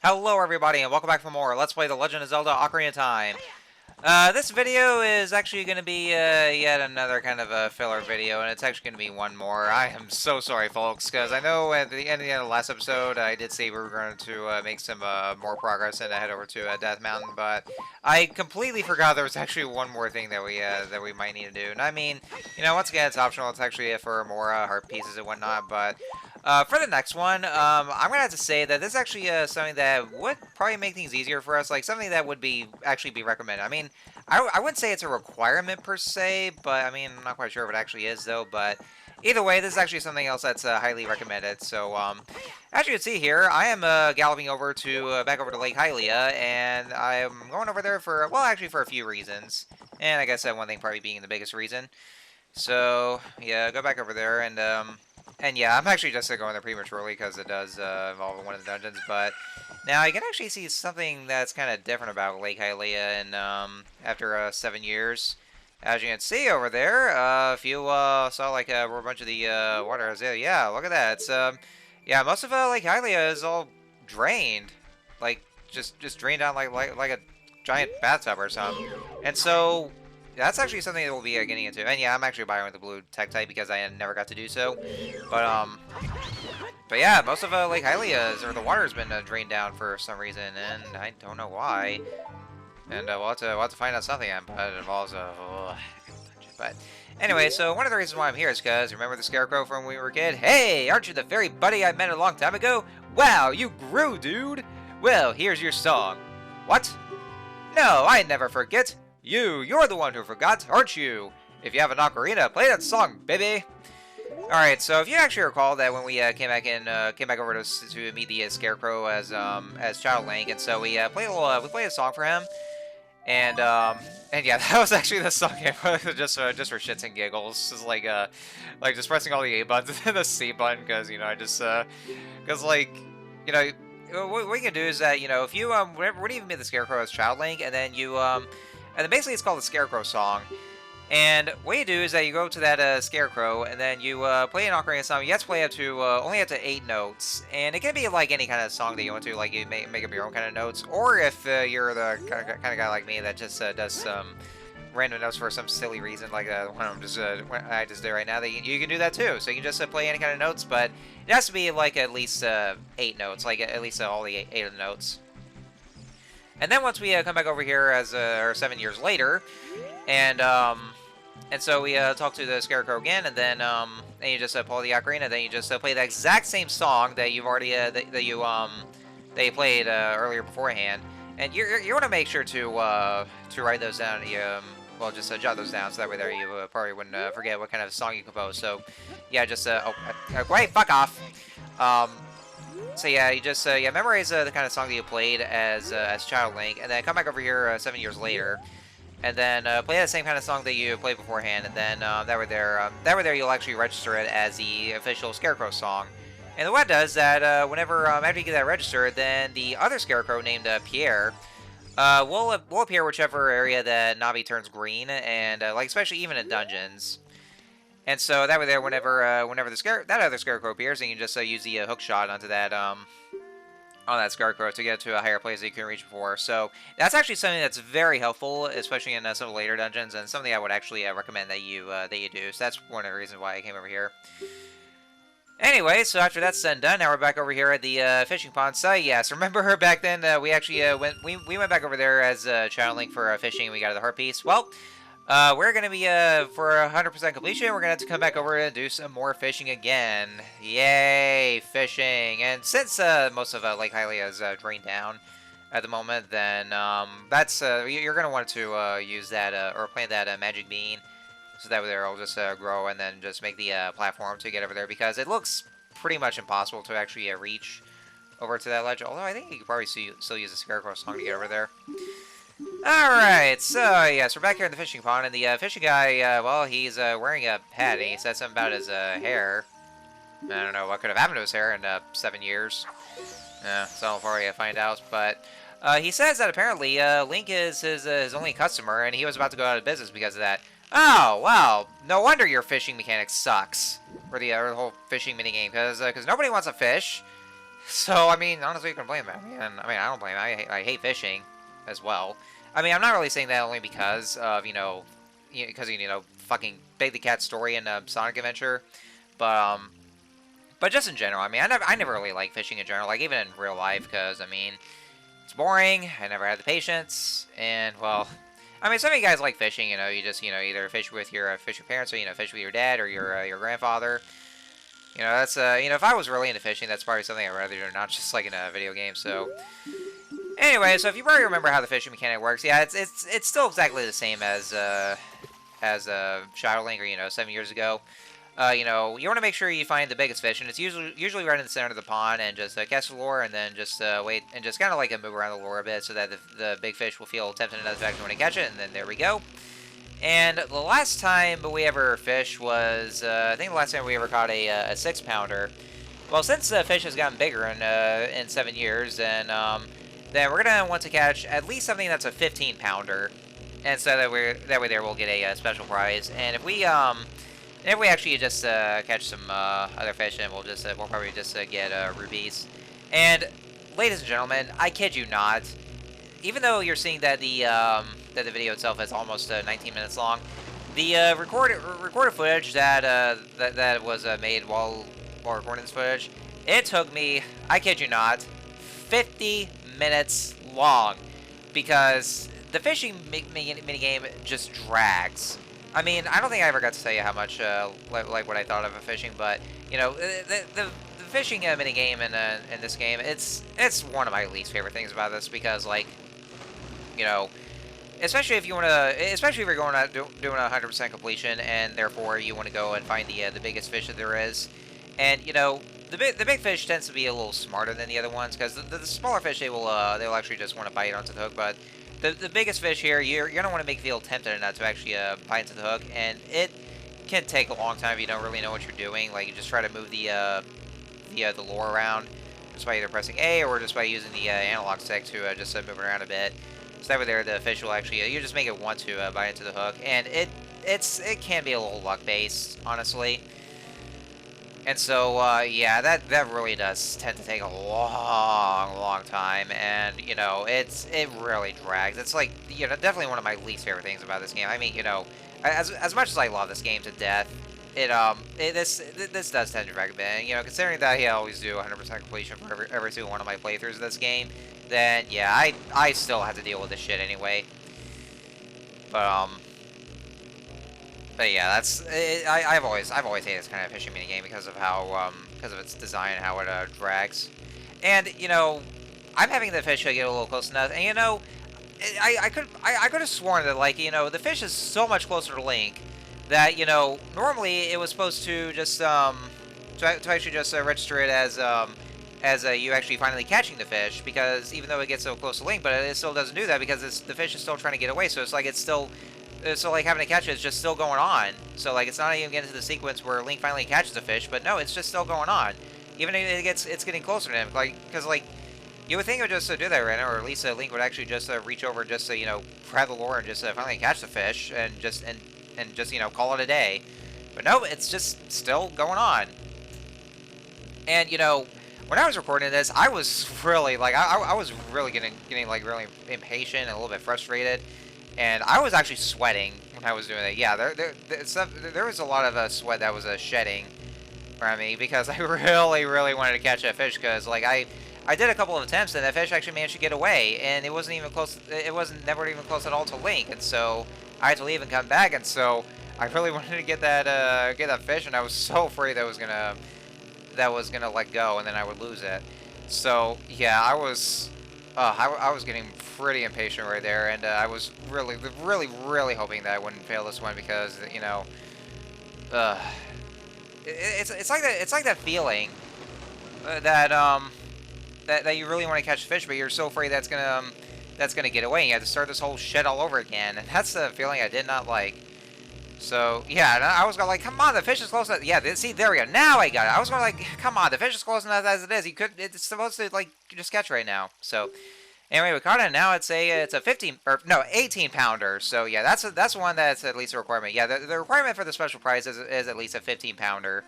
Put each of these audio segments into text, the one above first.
Hello everybody and welcome back for more Let's Play The Legend of Zelda Ocarina of Time. This video is actually going to be yet another kind of a filler video, and it's actually going to be one more. I am so sorry folks, because I know at the end of the last episode I did say we were going to make some more progress and head over to Death Mountain, but I completely forgot there was actually one more thing that we might need to do. And I mean, you know, once again it's optional, it's actually for more heart pieces and whatnot, but for the next one, I'm gonna have to say that this is actually something that would probably make things easier for us, like something that would be actually be recommended. I mean, I wouldn't say it's a requirement per se, but I mean, I'm not quite sure if it actually is though. But either way, this is actually something else that's highly recommended. So, as you can see here, I am galloping over to back over to Lake Hylia, and I'm going over there for, well, actually for a few reasons, and I guess one thing probably being the biggest reason. So yeah, go back over there and yeah, I'm actually just going there prematurely because it does involve one of the dungeons. But now you can actually see something that's kind of different about Lake Hylia, and after 7 years, as you can see over there, if you saw like a bunch of the waters, yeah, look at that. It's yeah, most of Lake Hylia is all drained, like just drained down like a giant bathtub or something, and so. That's actually something that we'll be getting into. And yeah, I'm actually buying with the blue tech type because I never got to do so. But yeah, most of Lake Hylia's, or the water's been drained down for some reason, and I don't know why. And we'll have to find out something, but it involves a dungeon. But anyway, so one of the reasons why I'm here is because, remember the Scarecrow from when we were a kid? Hey, aren't you the fairy buddy I met a long time ago? Wow, you grew, dude! Well, here's your song. What? No, I never forget. You're the one who forgot, aren't you? If you have an ocarina, play that song, baby. All right, so if you actually recall that when we came back over to meet the Scarecrow as Child Link, and so we played a song for him, and yeah, that was actually the song just for shits and giggles, just like just pressing all the A buttons and the C button, because you know because like you know. What you can do is that, you know, if you whenever you meet the Scarecrow as Child Link, and then you and then basically it's called the Scarecrow song. And what you do is that you go to that Scarecrow, and then you play an ocarina song. You have to play up to only up to 8 notes, and it can be like any kind of song that you want to. Like you make up your own kind of notes, or if you're the kind of guy like me that just does some random notes for some silly reason, like one I just did right now, that you can do that too. So you can just play any kind of notes, but it has to be like at least 8 notes, like at least all the eight of the notes. And then once we come back over here as or 7 years later, and so we talk to the Scarecrow again, and then and you just pull the ocarina, then you just play the exact same song that you've already that you played earlier beforehand, and you want to make sure to write those down. Well, just jot those down, so that way there you probably wouldn't forget what kind of song you compose. So yeah, just wait, fuck off. So yeah, you just memorize the kind of song that you played as Child Link, and then come back over here 7 years later, and then play the same kind of song that you played beforehand, and then that way there you'll actually register it as the official Scarecrow song. And what it does that whenever after you get that registered, then the other Scarecrow named Pierre will appear whichever area that Navi turns green, and like especially even in dungeons. And so that way there, whenever that other Scarecrow appears, and you can just use the hook shot onto that on that Scarecrow to get to a higher place that you can reach before. So that's actually something that's very helpful, especially in some of the later dungeons, and something I would actually recommend that you do. So that's one of the reasons why I came over here. Anyway, so after that's done, now we're back over here at the fishing pond. So yes, remember back then we actually we went back over there as Child Link for fishing, and we got the heart piece. Well. We're going to be, for 100% completion, we're going to have to come back over and do some more fishing again. Yay, fishing. And since most of Lake Hylia is drained down at the moment, then that's you're going to want to use that, or plant that magic bean, so that way there will just grow and then just make the platform to get over there, because it looks pretty much impossible to actually reach over to that ledge, although I think you could probably still use the Scarecrow song to get over there. Alright, so yes, we're back here in the fishing pond, and the fishing guy, well, he's wearing a hat, and he said something about his hair. I don't know what could have happened to his hair in 7 years. So before you find out, but he says that apparently Link is his only customer, and he was about to go out of business because of that. Oh, wow, no wonder your fishing mechanic sucks, or the whole fishing minigame, because nobody wants a fish. So, I mean, honestly, you can blame him. I don't blame him. I hate fishing as well. I mean, I'm not really saying that only because of, fucking Big the Cat story in Sonic Adventure. But but just in general, I mean, I never really like fishing in general, like, even in real life, because, I mean, it's boring, I never had the patience, and, well, I mean, some of you guys like fishing, you just, either fish with your parents, or, fish with your dad, or your grandfather. That's, if I was really into fishing, that's probably something I'd rather do, not just, like, in a video game, so... Anyway, so if you probably remember how the fishing mechanic works, yeah, it's still exactly the same as Shadow Link, or, 7 years ago. You want to make sure you find the biggest fish, and it's usually right in the center of the pond, and just catch the lure, and then just wait, and just kind of like move around the lure a bit, so that the big fish will feel tempted enough to want to catch it, and then there we go. And the last time we ever fished was, I think the last time we ever caught a 6-pounder. Well, since the fish has gotten bigger in 7 years, then we're gonna want to catch at least something that's a 15-pounder, and so that way there we'll get a special prize. And if we actually just catch some other fish, then we'll probably just get rubies. And ladies and gentlemen, I kid you not, even though you're seeing that the video itself is almost 19 minutes long, the recorded footage that was made while recording this footage, it took me, I kid you not, 50 minutes long, because the fishing minigame just drags. I mean, I don't think I ever got to tell you how much, like what I thought of fishing, but, the fishing minigame in this game, it's one of my least favorite things about this, because, like, especially if you're going out doing 100% completion, and therefore you want to go and find the biggest fish that there is, and, the big fish tends to be a little smarter than the other ones, because the smaller fish, they'll actually just want to bite onto the hook, but the biggest fish here, you're going to want to make feel tempted enough to actually bite into the hook, and it can take a long time if you don't really know what you're doing. Like, you just try to move the lure around just by either pressing A or just by using the analog stick to just move it around a bit. So that way there, the fish will actually, you just make it want to bite into the hook, and it can be a little luck-based, honestly. And so, yeah, that really does tend to take a long time, and, it really drags. It's like, definitely one of my least favorite things about this game. I mean, as much as I love this game to death, this does tend to drag a bit. And, considering that I always do 100% completion for every single one of my playthroughs of this game, then, yeah, I still have to deal with this shit anyway. But yeah, I've always hated this kind of fishing minigame because of because of its design and how it drags. And I'm having the fish get a little close enough, and I could have sworn that, like, the fish is so much closer to Link that normally it was supposed to just to actually just register it as you actually finally catching the fish, because even though it gets so close to Link, but it still doesn't do that because the fish is still trying to get away. So it's like so, like, having to catch it is just still going on. So, like, it's not even getting to the sequence where Link finally catches the fish, but no, it's just still going on. Even if it's getting closer to him, like, because, like, you would think it would just do that right now, or at least Link would actually just reach over just to, grab the lure and just finally catch the fish and just call it a day. But no, it's just still going on. And, when I was recording this, I was really, like, I was really getting like, really impatient and a little bit frustrated. And I was actually sweating when I was doing it. Yeah, there was a lot of sweat that was shedding from me, because I really wanted to catch that fish, because, like, I did a couple of attempts, and that fish actually managed to get away, and it wasn't even close. It wasn't never even close at all to Link, and so I had to leave and come back, and so I really wanted to get that fish, and I was so afraid that was gonna let go, and then I would lose it. So yeah, I was getting pretty impatient right there, and I was really hoping that I wouldn't fail this one, because it's like that feeling that you really want to catch fish, but you're so afraid that's gonna get away, and you have to start this whole shit all over again, and that's the feeling I did not like. So yeah, and I was going like, come on, the fish is close enough. Yeah, see, there we go. Now I got it. I was going like, come on, the fish is close enough as it is. It's supposed to, like, just catch right now. So anyway, we caught it. Now it's a 18 pounder. So yeah, that's one that's at least a requirement. Yeah, the requirement for the special prize is at least a 15 pounder.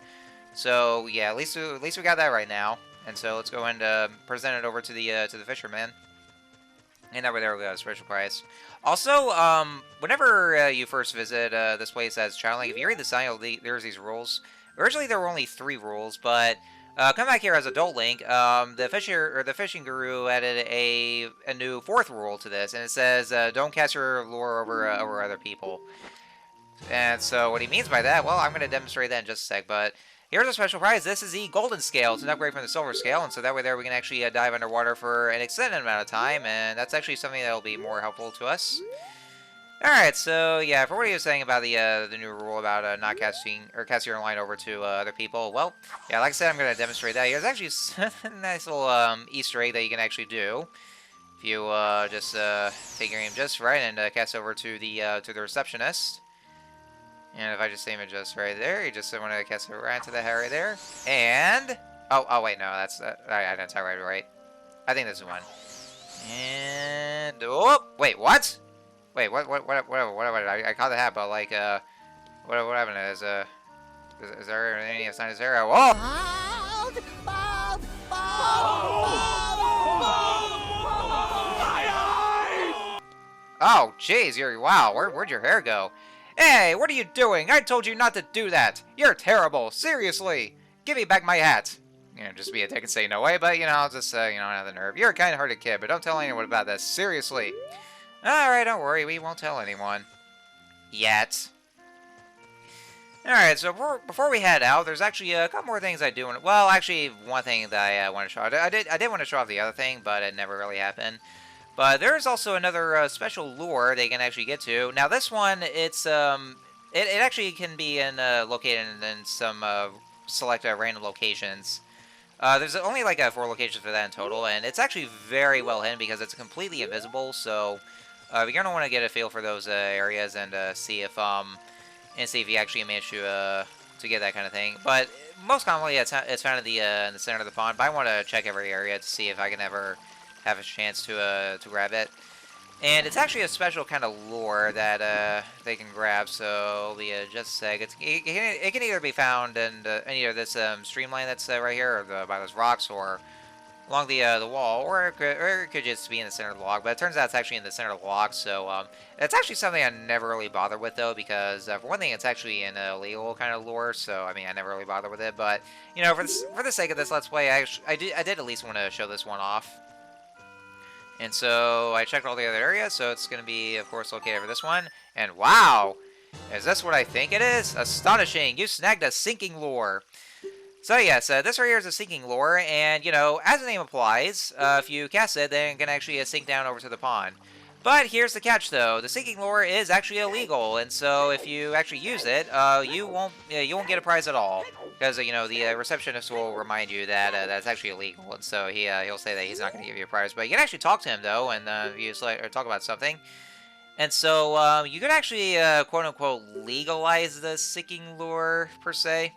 So yeah, at least we got that right now. And so let's go and present it over to the fisherman. And that way there we go, special prize. Also, whenever you first visit this place as Childlink, if you read the sign, there's these rules. Originally there were only 3 rules, but come back here as Adult Link, the fishing guru added a new 4th rule to this, and it says don't cast your lure over other people. And so what he means by that, well, I'm going to demonstrate that in just a sec, but here's a special prize. This is the golden scale. It's an upgrade from the silver scale, and so that way there we can actually dive underwater for an extended amount of time, and that's actually something that will be more helpful to us. Alright, so yeah, for what he was saying about the new rule about not casting your line over to other people, well, yeah, like I said, I'm going to demonstrate that. There's actually a nice little Easter egg that you can actually do. If you just take your aim just right and cast over to the receptionist. And if I just aim it just right there, you just want to cast it right into the head right there. And oh wait, no, that's I didn't tell right. I think this is one. And oh wait, what? Wait, what? I caught the hat, but like what happened? Is there any sign of zero? Whoa! Oh, jeez, wow. Where'd your hair go? Hey, what are you doing? I told you not to do that. You're terrible. Seriously. Give me back my hat. You know, just be a dick and say no way, but, you know, I'll just, you know, have the nerve. You're a kind-hearted kid, but don't tell anyone about this. Seriously. Alright, don't worry. We won't tell anyone. Yet. Alright, so before we head out, there's actually a couple more things I do want to... Well, actually, one thing that I want to show off. I did want to show off the other thing, but it never really happened. But there is also another special lure they can actually get to. Now this one, it's it actually can be located in some select random locations. There's only like 4 locations for that in total, and it's actually very well hidden because it's completely invisible. So you're gonna want to get a feel for those areas and see if you actually manage to get that kind of thing. But most commonly, it's found in the center of the pond. But I want to check every area to see if I can ever have a chance to grab it. And it's actually a special kind of lure that they can grab, so just a sec. It can either be found in either this streamline that's right here, or by those rocks, or along the wall, or it could just be in the center of the log. But it turns out it's actually in the center of the log, so it's actually something I never really bother with, though, because for one thing, it's actually an illegal kind of lure, so I mean, I never really bother with it. But you know, for the sake of this Let's Play, I did at least want to show this one off. And so I checked all the other areas, so it's going to be, of course, located over this one. And wow! Is this what I think it is? Astonishing! You snagged a sinking lure! So yes, this right here is a sinking lure, and, you know, as the name implies, if you cast it, then it can actually sink down over to the pond. But here's the catch, though. The sinking lure is actually illegal, and so if you actually use it, you won't get a prize at all. Because, you know, the receptionist will remind you that that's actually illegal, and so he'll say that he's not going to give you a prize. But you can actually talk to him, though, and talk about something. And so you can actually, quote-unquote, legalize the sinking lure, per se.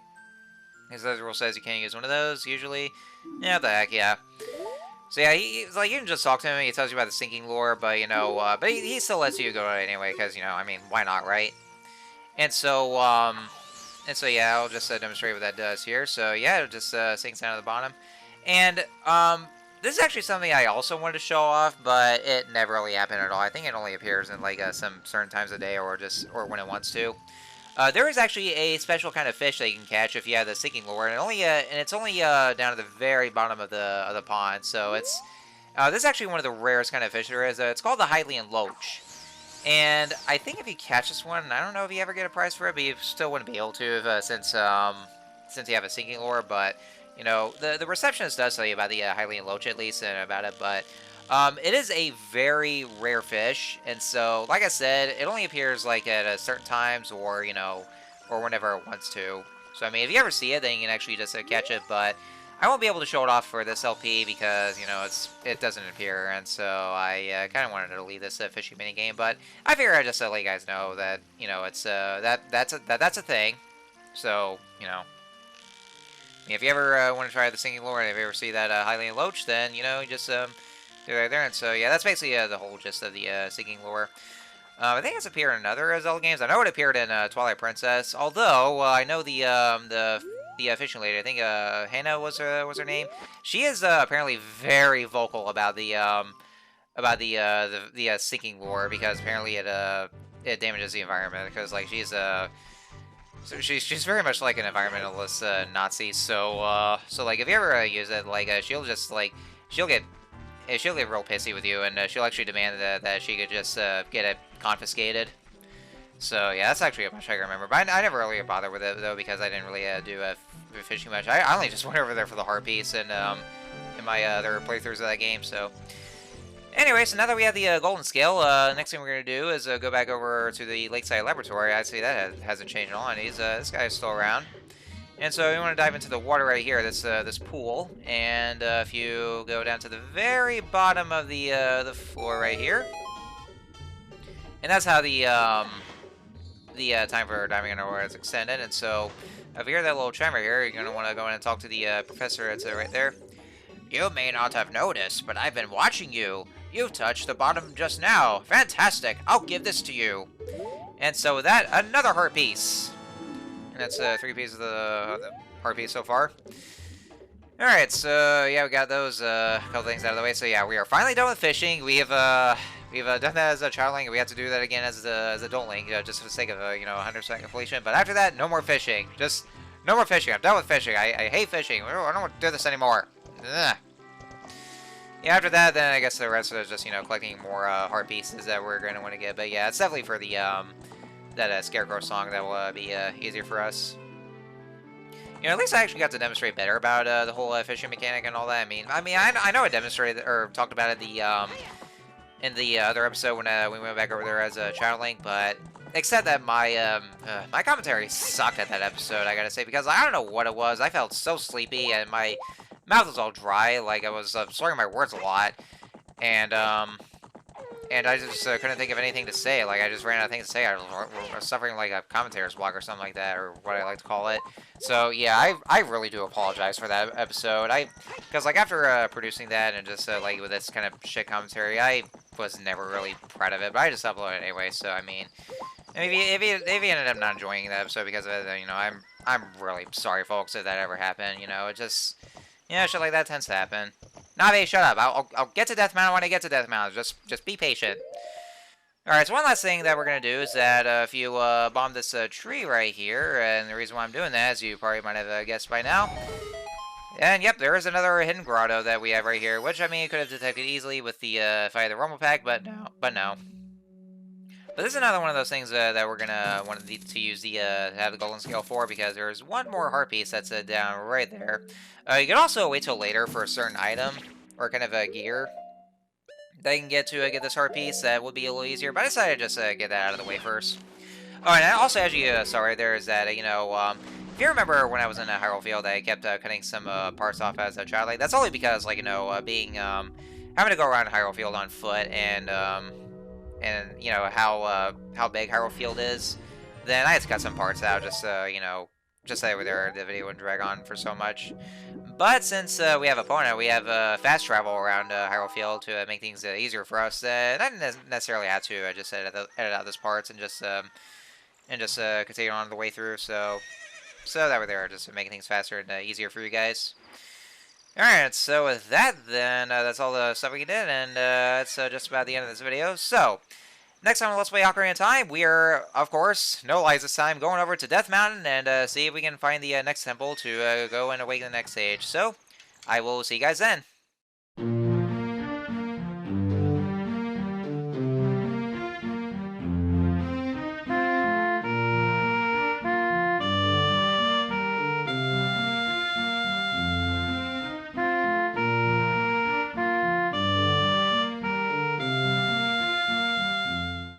Because the rule says you can't use one of those, usually. Yeah, what the heck, yeah. So yeah, he's like, you can just talk to him, he tells you about the sinking lure, but, you know, but he still lets you go anyway, because, you know, I mean, why not, right? And so, yeah, I'll just demonstrate what that does here. So, yeah, it just sinks down to the bottom. And, this is actually something I also wanted to show off, but it never really happened at all. I think it only appears in, like, some certain times of day, or when it wants to. There is actually a special kind of fish that you can catch if you have the sinking lure, and it's only down at the very bottom of the pond. So it's this is actually one of the rarest kind of fish there is. It's called the Hylian loach, and I think if you catch this one, I don't know if you ever get a prize for it, but you still wouldn't be able to since you have a sinking lure. But you know, the receptionist does tell you about the Hylian loach at least and about it, but. It is a very rare fish, and so, like I said, it only appears, like, at certain times, or, you know, or whenever it wants to. So, I mean, if you ever see it, then you can actually just catch it, but I won't be able to show it off for this LP because, you know, it doesn't appear, and so I kind of wanted to leave this fishing minigame, but I figured I'd just let you guys know that, you know, it's, that's a thing, so, you know. If you ever want to try the sinking lure, and if you ever see that Hylian loach, then, you know, you just, do right there. And so, yeah, that's basically the whole gist of the sinking lure. I think it's appeared in other Zelda games. I know it appeared in Twilight Princess, although I know the the fishing lady. I think Hannah was her name. She is apparently very vocal about the sinking lure because apparently it damages the environment because like she's very much like an environmentalist Nazi. So like if you ever use it, like she'll just like she'll get she'll get real pissy with you, and she'll actually demand that she could just get it confiscated. So yeah, that's actually a much I can remember. But I never really bothered with it though because I didn't really do fishing much. I only just went over there for the heart piece and in my other playthroughs of that game. So anyway, so now that we have the golden scale, next thing we're gonna do is go back over to the Lakeside Laboratory. I see that hasn't changed at all, and this guy is still around. And so we want to dive into the water right here, this pool. And if you go down to the very bottom of the floor right here, and that's how the time for diving underwater is extended. And so if you hear that little chime right here, you're gonna want to go in and talk to the professor. It's right there. You may not have noticed, but I've been watching you. You've touched the bottom just now. Fantastic! I'll give this to you. And so with that, another heart piece. And that's 3 pieces of the heart piece so far. Alright, so yeah, we got those couple things out of the way. So yeah, we are finally done with fishing. We've done that as a child link. We have to do that again as adult link, just for the sake of 100% completion. But after that, no more fishing. Just no more fishing. I'm done with fishing. I hate fishing. I don't want to do this anymore. Ugh. Yeah, after that, then I guess the rest is just collecting more heart pieces that we're going to want to get. But yeah, it's definitely for the that Scarecrow song that will be easier for us. At least I actually got to demonstrate better about the whole fishing mechanic and all that. I mean, I know I demonstrated or talked about it in the other episode when we went back over there as a child link, but except that my commentary sucked at that episode, I gotta say, because I don't know what it was. I felt so sleepy and my mouth was all dry, like I was slurring my words a lot, and I just couldn't think of anything to say. Like, I just ran out of things to say. I was suffering like a commentator's block or something like that, or what I like to call it. So, yeah, I really do apologize for that episode. Because, like, after producing that and just, like, with this kind of shit commentary, I was never really proud of it. But I just uploaded it anyway, so, I mean, if you ended up not enjoying that episode because of it, then, I'm really sorry, folks, if that ever happened. It just, shit like that tends to happen. Navi, shut up. I'll get to Death Mountain when I get to Death Mountain. Just be patient. Alright, so one last thing that we're going to do is that if you bomb this tree right here, and the reason why I'm doing that, as you probably might have guessed by now, and yep, there is another hidden grotto that we have right here, which, I mean, you could have detected easily with the, if I had the Rumble Pack, but no. But this is another one of those things that we're going to want to use the, have the golden scale for, because there's one more heart piece that's down right there. You can also wait till later for a certain item, or kind of a gear, that you can get to get this heart piece. That would be a little easier, but I decided to just get that out of the way first. Oh, and also, as you saw right there, is that, if you remember when I was in Hyrule Field, I kept cutting some parts off as a child. Like, that's only because, like, being, having to go around Hyrule Field on foot, and how big Hyrule Field is, then I had to cut some parts out, just just that way there, the video wouldn't drag on for so much. But since we have Epona, we have fast travel around Hyrule Field to make things easier for us. I didn't necessarily have to. I just edit out those parts and just continue on the way through. So that way there, just to make things faster and easier for you guys. Alright, so with that, then, that's all the stuff we did, and that's just about the end of this video. So, next time on Let's Play Ocarina of Time, we are, of course, no lies this time, going over to Death Mountain and see if we can find the next temple to go and awaken the next stage. So, I will see you guys then.